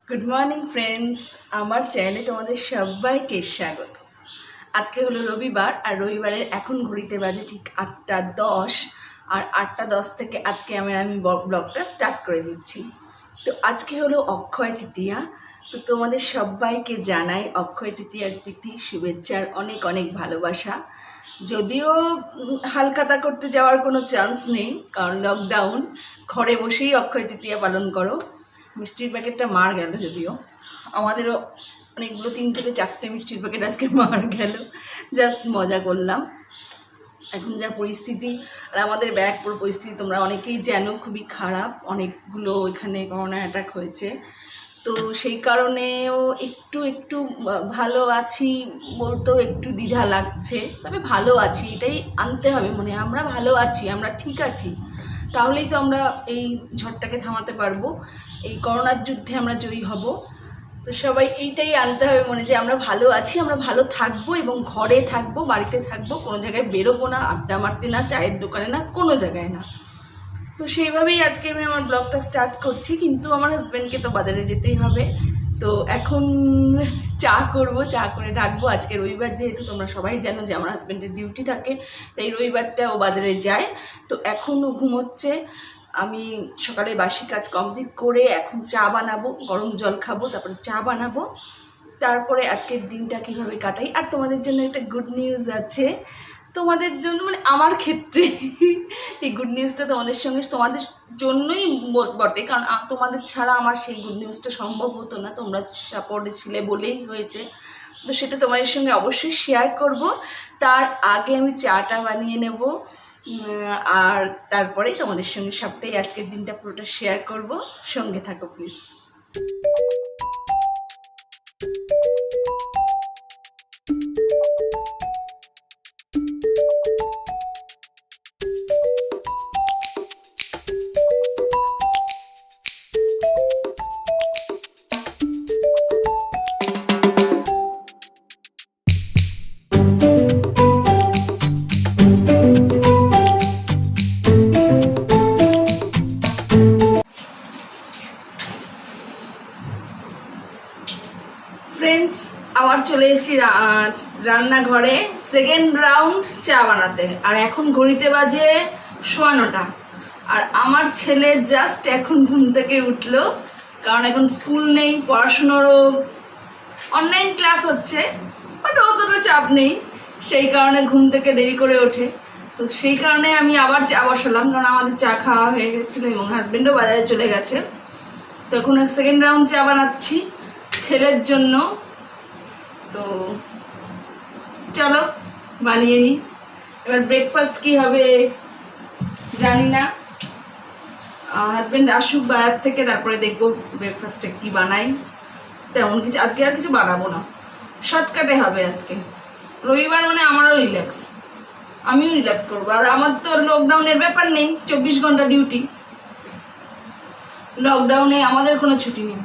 Good morning friends, আমার চ্যানেলে তোমাদের সবাইকে স্বাগত। আজকে হলো রবিবার, আর রবিবারের এখন ঘড়িতে বাজে ঠিক 8:10, আর 8:10 থেকে আজকে আমি ব্লগটা স্টার্ট করে দিচ্ছি। তো আজকে হলো অক্ষয় তৃতীয়া। তো তোমাদের সবাইকে জানাই অক্ষয় তৃতীয়ার প্রীতি শুভেচ্ছার অনেক অনেক ভালোবাসা। যদিও হালখাতা করতে যাওয়ার কোনো চান্স নেই, কারণ লকডাউন, ঘরে বসেই অক্ষয় তৃতীয়া পালন করো। মিষ্টির প্যাকেটটা মার গেল, যদিও আমাদেরও অনেকগুলো 3 থেকে 4টে মিষ্টির প্যাকেট আজকে মার গেল, জাস্ট মজা করলাম। এখন যা পরিস্থিতি, আর আমাদের ব্যারাকপুর পরিস্থিতি তোমরা অনেকেই জানো, খুবই খারাপ। অনেকগুলো এখানে করোনা অ্যাটাক হয়েছে, তো সেই কারণেও একটু ভালো আছি বলতেও একটু দ্বিধা লাগছে, তবে ভালো আছি, এটাই আনতে হবে মনে। আমরা ভালো আছি, আমরা ঠিক আছি, তাহলেই তো আমরা এই ঝড়টাকে থামাতে পারবো, এই করোনার যুদ্ধে আমরা জয়ী হব। তো সবাই এইটাই আনতে হবে মনে, যে আমরা ভালো আছি, আমরা ভালো থাকবো এবং ঘরে থাকবো, বাড়িতে থাকবো, কোনো জায়গায় বেরোবো না, আড্ডা মারতে না, চায়ের দোকানে না, কোনো জায়গায় না। তো সেইভাবেই আজকে আমি আমার ব্লগটা স্টার্ট করছি। কিন্তু আমার হাজব্যান্ডকে তো বাজারে যেতেই হবে, তো এখন চা করব, চা করে রাখবো। আজকে রবিবার যেহেতু, তোমরা সবাই জানো যে আমার হাজব্যান্ডের ডিউটি থাকে, তাই রবিবারটা ও বাজারে যায়। তো এখনও ঘুমোচ্ছে। আমি সকালে বাসি কাজ কমপ্লিট করে এখন চা বানাবো, গরম জল খাবো, তারপরে চা বানাবো, তারপরে আজকের দিনটা কীভাবে কাটাই। আর তোমাদের জন্য একটা গুড নিউজ আছে, তোমাদের জন্য মানে আমার ক্ষেত্রে এই গুড নিউজটা তোমাদের জন্যই বটে, কারণ তোমাদের ছাড়া আমার সেই গুড নিউজটা সম্ভব হতো না। তোমরা সাপোর্টে ছিলে বলেই হয়েছে, তো সেটা তোমাদের সঙ্গে অবশ্যই শেয়ার করব। তার আগে আমি চাটা বানিয়ে নেব, আর তারপরেই তোমাদের সঙ্গে সবটাই আজকের দিনটা পুরোটা শেয়ার করব। সঙ্গে থাকো প্লিজ। ফ্রেন্ডস, আবার চলে এসেছি রান্নাঘরে সেকেন্ড রাউন্ড চা বানাতে। আর এখন ঘড়িতে বাজে 9:15, আর আমার ছেলে জাস্ট এখন ঘুম থেকে উঠলো, কারণ এখন স্কুল নেই, পড়াশুনোরও অনলাইন ক্লাস হচ্ছে, বাট অতটা চাপ নেই, সেই কারণে ঘুম থেকে দেরি করে ওঠে। তো সেই কারণে আমি আবার চা বসালাম, কারণ আমাদের চা খাওয়া হয়ে গেছিলো এবং হাজব্যান্ডও বাজারে চলে গেছে। তো এখন সেকেন্ড রাউন্ড চা বানাচ্ছি ছেলের জন্য। তো চলো বানিয়ে নিই। এবার ব্রেকফাস্ট কি হবে জানি না, হাজব্যান্ড আসুক বাজার থেকে, তারপরে দেখবো ব্রেকফাস্টে কি বানাই। তেমন কিছু আজকে আর কিছু বানাবো না, শর্টকাটে হবে আজকে। রবিবার মানে আমারও রিল্যাক্স, আমিও রিল্যাক্স করবো। আর আমার তো লকডাউনের ব্যাপার নেই, 24 ঘন্টা ডিউটি। লকডাউনে আমাদের কোনো ছুটি নেই।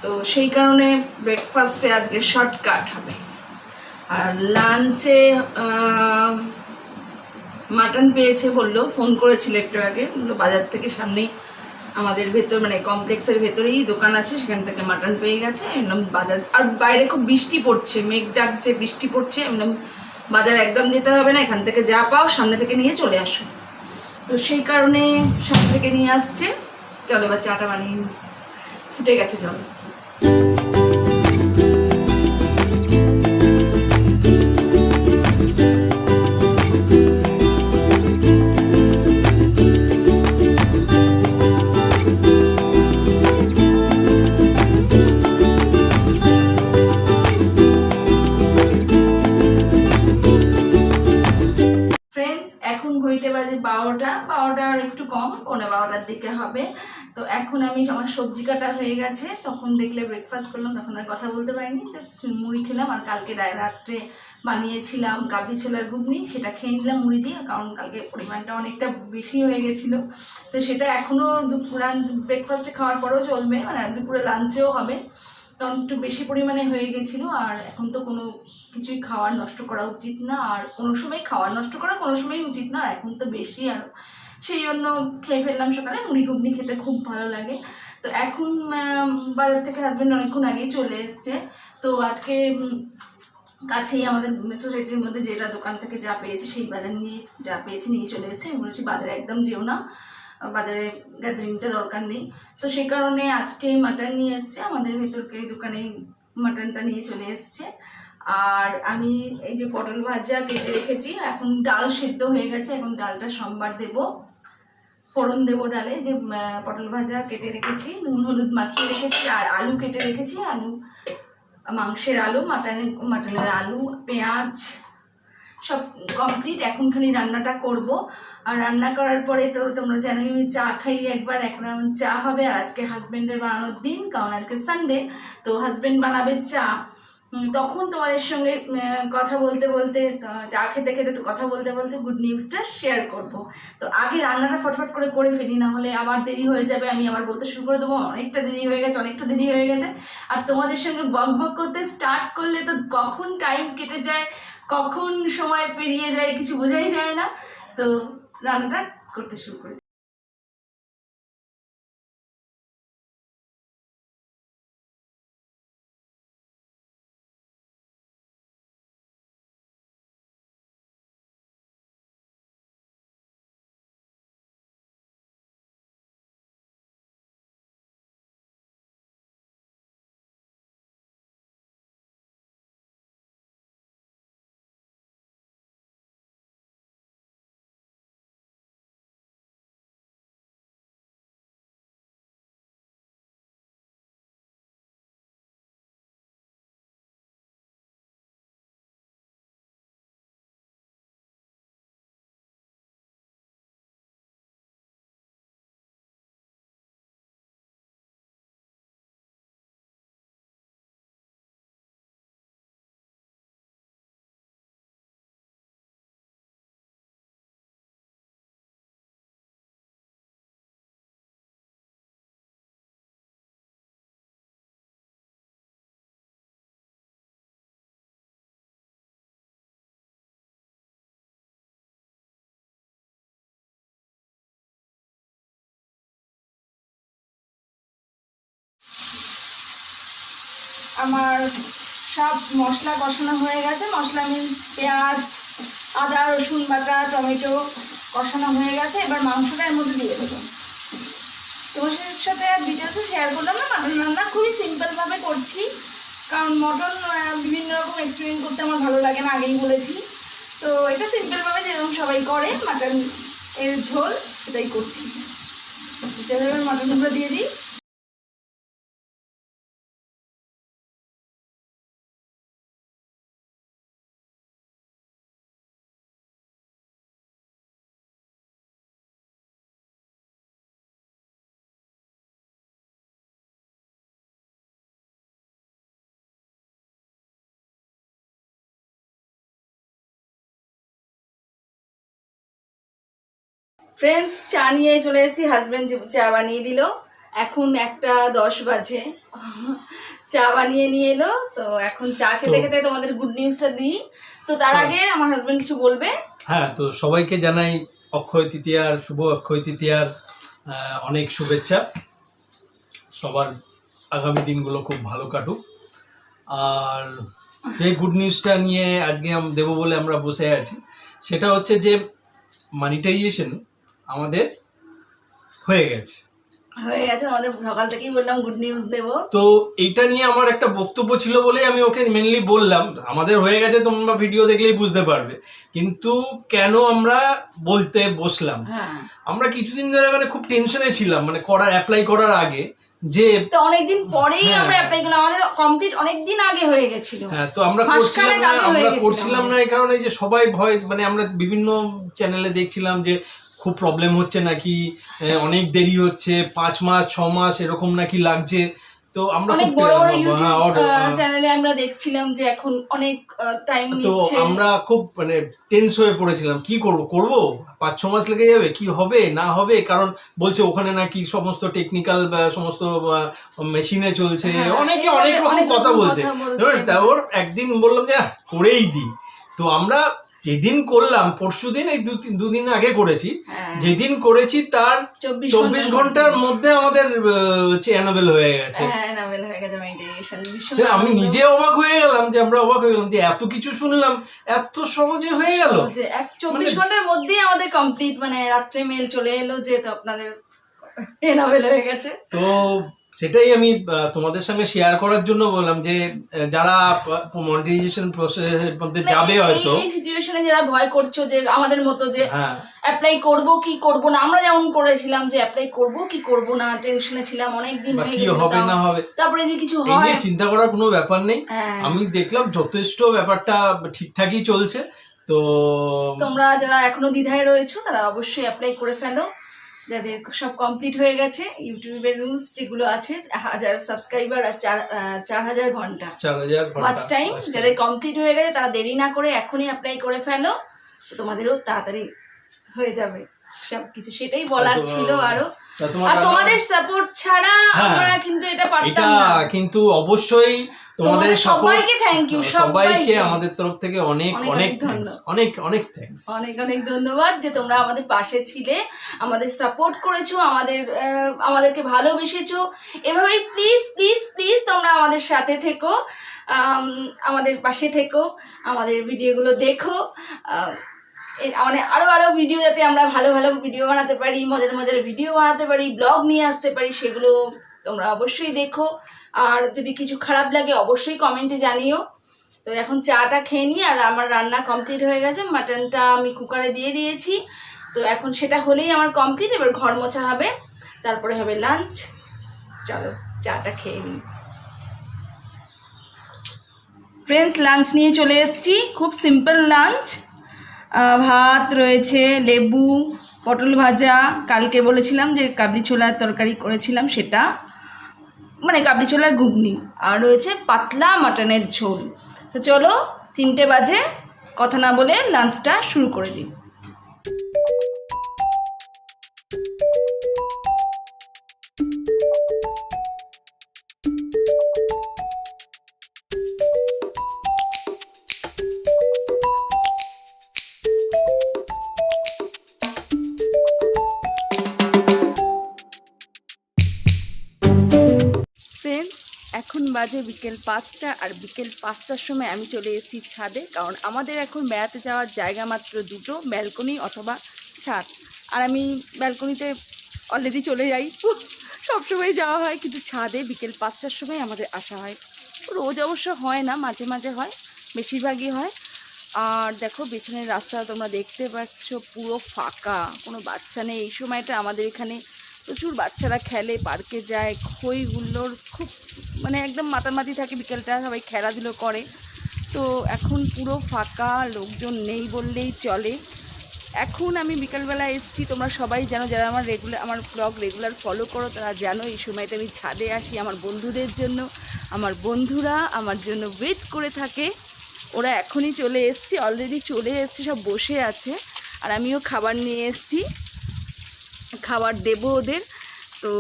তো সেই কারণে ব্রেকফাস্টে আজকে শর্টকাট হবে। আর লাঞ্চে মাটন পেয়েছে বললো, ফোন করেছিল একটু আগে, বললো বাজার থেকে সামনেই আমাদের ভেতর মানে কমপ্লেক্সের ভেতরেই দোকান আছে, সেখান থেকে মাটন পেয়ে গেছে। এমন বাজার, আর বাইরে খুব বৃষ্টি পড়ছে, মেঘ ডাকছে, বৃষ্টি পড়ছে, এমন বাজার একদম যেতে হবে না, এখান থেকে যা পাও সামনে থেকে নিয়ে চলে আসো। তো সেই কারণে সামনে থেকে নিয়ে আসছে। চলো এবার চাটা বানিয়ে ফুটে গেছে জল। এখন ঘড়িতে বাজে 12টা একটু কম, 12:15 দিকে হবে। তো এখন আমি আমার সবজি কাটা হয়ে গেছে, তখন দেখলে ব্রেকফাস্ট করলাম, তখন আর কথা বলতে পারিনি, জাস্ট মুড়ি খেলাম। আর কালকে রাত্রে বানিয়েছিলাম কাবলি ছোলার ঘুগনি, সেটা খেয়ে নিলাম মুড়ি দিয়ে, কারণ কালকে পরিমাণটা অনেকটা বেশি হয়ে গেছিলো। তো সেটা এখনও ব্রেকফাস্টে খাওয়ার পরেও চলবে, মানে দুপুরে লাঞ্চেও হবে। কারণ একটু বেশি পরিমাণে হয়ে গেছিলো। আর এখন তো কোনো কিছুই খাওয়ার নষ্ট করা উচিত না, আর কোনো সময় খাওয়ার নষ্ট করা কোনো সময় উচিত না, আর এখন তো বেশি, আর সেই জন্য খেয়ে ফেললাম। সকালে মুড়ি ঘুগনি খেতে খুব ভালো লাগে। তো এখন বাজার থেকে হাজব্যান্ড অনেকক্ষণ আগেই চলে এসছে। তো আজকে কাছেই আমাদের সোসাইটির মধ্যে যেটা দোকান থেকে যা পেয়েছি সেই বাজার নিয়ে যা পেয়েছি নিয়ে চলে এসেছে। আমি বলেছি বাজারে একদম যেও না, বাজারে গ্যাদারিংটা দরকার নেই। তো সেই কারণে আজকে মাটন নিয়ে এসছে আমাদের ভেতরকে দোকানে, মাটনটা নিয়ে চলে এসছে। আর আমি এই যে পটল ভাজা কেটে রেখেছি, এখন ডাল সেদ্ধ হয়ে গেছে, এখন ডালটা সোমবার দেবো, ফোড়ন দেবো ডালে। যে পটল ভাজা কেটে রেখেছি, নুন হলুদ মাখিয়ে রেখেছি, আর আলু কেটে রেখেছি, আলু মাংসের আলু, মাটনের আলু, পেঁয়াজ সব কমপ্লিট। এখন খালি রান্নাটা করব। আর রান্না করার পরে তো তোমরা জানোই আমি চা খাই একবার, এখন আমার চা হবে। আর আজকে হাজব্যান্ডের বানানোর দিন, কারণ আজকে সানডে, তো হাজব্যান্ড বানাবে চা। তখন তোমাদের সঙ্গে কথা বলতে বলতে, চা খেতে খেতে তো কথা বলতে বলতে গুড নিউজটা শেয়ার করব। তো আগে রান্নাটা ফটফট করে ফেলি, না হলে আবার দেরি হয়ে যাবে, আমি আবার বলতে শুরু করে দেবো অনেকটা দেরি হয়ে গেছে। আর তোমাদের সঙ্গে বক করতে স্টার্ট করলে তো কখন টাইম কেটে যায়, কখন সময় পেরিয়ে যায় কিছু বোঝাই যায় না। তো রান্নাটা করতে শুরু করি। আমার সব মশলা কষানো হয়ে গেছে, মশলা মিন্স পেঁয়াজ, আদা, রসুন বাটা, টমেটো কষানো হয়ে গেছে। এবার মাংসটা এর মধ্যে দিয়ে দেবো। তোমার সাথে আর ডিটেলসে শেয়ার করলাম না। মাটন রান্না খুবই সিম্পলভাবে করছি, কারণ মটন বিভিন্ন রকম এক্সপেরিমেন্ট করতে আমার ভালো লাগে না, আগেই বলেছি। তো এটা সিম্পলভাবে যেরকম সবাই করে মাটন এর ঝোল, সেটাই করছি। চলো এবার মাটনগুলো দিয়ে দিই। ফ্রেন্ডস, চা নিয়ে চলে এসেছি, হাজব্যান্ড চা বানিয়ে দিল। এখন 1:10 বাজে, চা বানিয়ে নিয়ে এলো। তো এখন চা খেতে খেতে তোমাদের গুড নিউজটা দিই। তো তার আগে আমার হাজব্যান্ড কিছু বলবে। হ্যাঁ, তো সবাইকে জানাই অক্ষয় তৃতীয়ার, শুভ অক্ষয় তৃতীয়ার অনেক শুভেচ্ছা। সবার আগামী দিনগুলো খুব ভালো কাটুক। আর যে গুড নিউজটা নিয়ে আজকে দেবো বলে আমরা বসে আছি, সেটা হচ্ছে যে মনিটাইজেশন আমাদের হয়ে গেছে। আমাদের সকাল থেকেই বললাম গুড নিউজ দেবো। তো এইটা নিয়ে আমার একটা বক্তব্য ছিল বলেই আমি ওকে মেনলি বললাম। আমাদের হয়ে গেছে, তোমরা ভিডিও দেখলেই বুঝতে পারবে। কিন্তু কেন আমরা বলতে বসলাম, আমরা কিছুদিন ধরে মানে খুব টেনশনে ছিলাম, মানে অ্যাপ্লাই করার আগে, যে তো অনেকদিন পরেই আমরা অ্যাপ্লাই করলাম, আমাদের কমপ্লিট অনেক দিন আগে হয়ে গেছিল। হ্যাঁ, তো আমরা করছিলাম না এই কারণে যে সবাই ভয়, মানে আমরা বিভিন্ন চ্যানেলে দেখছিলাম যে খুব প্রবলেম হচ্ছে নাকি, অনেক দেরি হচ্ছে, 5 মাস 6 মাস এরকম নাকি লাগছে। তো আমরা অনেক খুব বড় বড় হ্যাঁ, ইউটিউব চ্যানেলে আমরা দেখছিলাম যে এখন অনেক টাইম তো নিচ্ছে। আমরা খুব মানে টেন্স হয়ে পড়েছিলাম, কি করব 5-6 মাস লেগে যাবে, কি হবে না হবে, কারণ বলছে ওখানে নাকি সমস্ত টেকনিক্যাল সমস্ত মেশিনে চলছে, হ্যাঁ, অনেকে এইভাবে অনেক রকম অনেক কথা রকম বলছে। কথা বলছে। তারপর একদিন বললাম যে করেই দিই। তো আমরা যেদিন করলাম, পরশুদিন এই দুদিন আগে করেছি, হ্যাঁ, যেদিন করেছি তার 24 ঘন্টার মধ্যে আমাদের চ্যানেল হয়ে গেছে। হ্যাঁ, এনাবেল হয়ে গেছে মেডিটেশন। সে আমি নিজে অবাক হয়ে গেলাম, যে আমরা অবাক হয়ে গেলাম যে এত কিছু শুনলাম এত সহজে হয়ে গেল। 24 ঘন্টার মধ্যেই আমাদের কমপ্লিট, মানে রাত্রে মেল চলে এলো যে তো আপনাদের এনাবেল হয়ে গেছে। তো সেটাই আমি তোমাদের সঙ্গে শেয়ার করার জন্য বললাম যে যারা মনিটাইজেশন প্রসেসের মধ্যে যাবে, হয়তো এই সিচুয়েশনে যারা ভয় করছো যে আমাদের মতো যে হ্যাঁ অ্যাপ্লাই করব কি করব না, আমরা যেমন করেছিলাম যে অ্যাপ্লাই করব কি করব না, টেনশনে ছিলাম অনেক দিন হয়ে কি গেছে, হবে না হবে, তারপরে যে কিছু এই হয় নিয়ে চিন্তা করার কোনো ব্যাপার নেই। হ্যাঁ। আমি দেখলাম যথেষ্ট ব্যাপারটা ঠিকঠাকই চলছে। তো তোমরা যারা এখনো দ্বিধায় রয়েছো তারা অবশ্যই অ্যাপ্লাই করে ফেলো, যাদের সব কমপ্লিট হয়ে গেছে। ইউটিউবের রুলস যেগুলো আছে, 1000 সাবস্ক্রাইবার আর 4000 ঘন্টা 4000 ওয়াচ টাইম, যাদের কমপ্লিট হয়ে গেছে তারা দেরি না করে এখনই অ্যাপ্লাই করে ফেলো, তো তোমাদেরও তাড়াতাড়ি হয়ে যাবে সবকিছু। সেটাই বলার ছিল আরো। আর তোমাদের সাপোর্ট ছাড়া আমরা কিন্তু এটা পারতাম না। কিন্তু অবশ্যই তোমাদের সবাইকে থ্যাংক ইউ, সবাইকে আমাদের তরফ থেকে অনেক অনেক অনেক অনেক থ্যাঙ্কস, অনেক অনেক ধন্যবাদ যে তোমরা আমাদের পাশে ছিলে, আমাদের সাপোর্ট করেছো, আমাদেরকে ভালোবেসেছো। এভাবেই প্লিজ প্লিজ প্লিজ তোমরা আমাদের সাথে থেকো, আমাদের পাশে থেকো, আমাদের ভিডিওগুলো দেখো, মানে আরো আরো ভিডিও যাতে আমরা ভালো ভালো ভিডিও বানাতে পারি, মজার মজার ভিডিও বানাতে পারি, ব্লগ নিয়ে আসতে পারি, সেগুলো তোমরা অবশ্যই দেখো। আর যদি কিছু খারাপ লাগে অবশ্যই কমেন্টে জানিও। তো এখন চাটা খেয়ে নিই, আর আমার রান্না কমপ্লিট হয়ে গেছে, মাটনটা আমি কুকারে দিয়ে দিয়েছি। তো এখন সেটা হলেই আমার কমপ্লিট। এবার ঘর মোছা হবে, তারপরে হবে লাঞ্চ। চলো চাটা খেয়ে নিই। ফ্রেন্ডস, লাঞ্চ নিয়ে চলে এসেছি, খুব সিম্পল লাঞ্চ। ভাত রয়েছে, লেবু, পটল ভাজা, কালকে বলেছিলাম যে কাবলি ছোলার তরকারি করেছিলাম সেটা, মানে কাবলি ছোলার ঘুগনি, আর রয়েছে পাতলা মাটনের ঝোল। তো চলো 3টে বাজে, কথা না বলে লাঞ্চটা শুরু করে দিই। এখন বাজে বিকেল 5টা, আর বিকেল 5টার সময় আমি চলে এসেছি ছাদে, কারণ আমাদের এখন বেড়াতে যাওয়ার জায়গা মাত্র দুটো, ব্যালকনি অথবা ছাদ। আর আমি ব্যালকনিতে অলরেডি চলে যাই, সবসময় যাওয়া হয়, কিন্তু ছাদে বিকেল 5টার সময় আমাদের আসা হয়। রোজ অবশ্য হয় না, মাঝে মাঝে হয়, বেশিরভাগই হয়। আর দেখো পেছনের রাস্তা তোমরা দেখতে পাচ্ছ পুরো ফাঁকা, কোনো বাচ্চা নেই। এই সময়টা আমাদের এখানে প্রচুর বাচ্চারা খেলে, পার্কে যায়, খইগুলোর খুব মানে একদম মাতামাতি থাকে, বিকেলটা সবাই খেলাধুলো করে। তো এখন পুরো ফাঁকা, লোকজন নেই বললেই চলে। এখন আমি বিকালবেলা এসেছি, তোমরা সবাই জানো, যারা আমার ব্লগ রেগুলার ফলো করো তারা জানো এই সময়টা আমি ছাদে আসি আমার বন্ধুদের জন্য। আমার বন্ধুরা আমার জন্য ওয়েট করে থাকে, ওরা এখনই চলে এসছে, অলরেডি চলে এসছে, সব বসে আছে। আর আমিও খাবার নিয়ে এসছি, খাবার দেবো ওদের। তো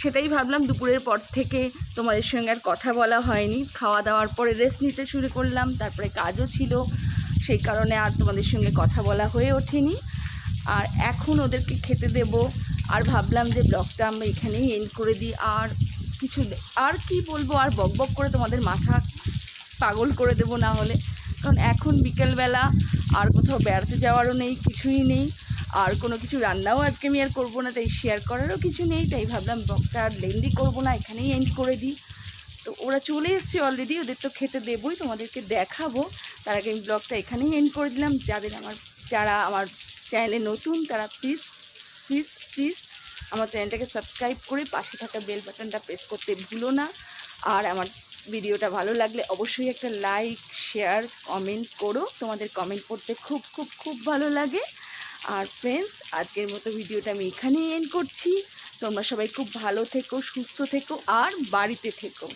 সেটাই ভাবলাম, দুপুরের পর থেকে তোমাদের সঙ্গে আর কথা বলা হয়নি, খাওয়া দাওয়ার পরে রেস্ট নিতে শুরু করলাম, তারপরে কাজও ছিল, সেই কারণে আর তোমাদের সঙ্গে কথা বলা হয়ে ওঠেনি। আর এখন ওদেরকে খেতে দেব, আর ভাবলাম যে ব্লগটা আমরা এখানেই এন্ড করে দিই। আর আর কি বলবো, আর বক বক করে তোমাদের মাথা পাগল করে দেবো না হলে, কারণ এখন বিকেলবেলা আর কোথাও বেড়াতে যাওয়ারও নেই, কিছুই নেই, আর কোনো কিছু রান্নাও আজকে আমি আর করবো না, তাই শেয়ার করারও কিছু নেই। তাই ভাবলাম ব্লগটা আর লেন্দি করবো না, এখানেই এন্ড করে দিই। তো ওরা চলে এসছে অলরেডি, ওদের তো খেতে দেবই, তোমাদেরকে দেখাবো, তার আগে আমি ব্লগটা এখানেই এন্ড করে দিলাম। যারা আমার চ্যানেলে নতুন তারা প্লিজ প্লিজ প্লিজ আমার চ্যানেলটাকে সাবস্ক্রাইব করে পাশে থাকা বেল বাটনটা প্রেস করতে ভুলো না। আর আমার ভিডিওটা ভালো লাগলে অবশ্যই একটা লাইক, শেয়ার, কমেন্ট করো, তোমাদের কমেন্ট পড়তে খুব খুব খুব ভালো লাগে। আর ফ্রেন্ডস, আজকের মতো ভিডিওটা আমি এখানেই এন্ড করছি। তোমরা সবাই খুব ভালো থেকো, সুস্থ থেকো আর বাড়িতে থেকো।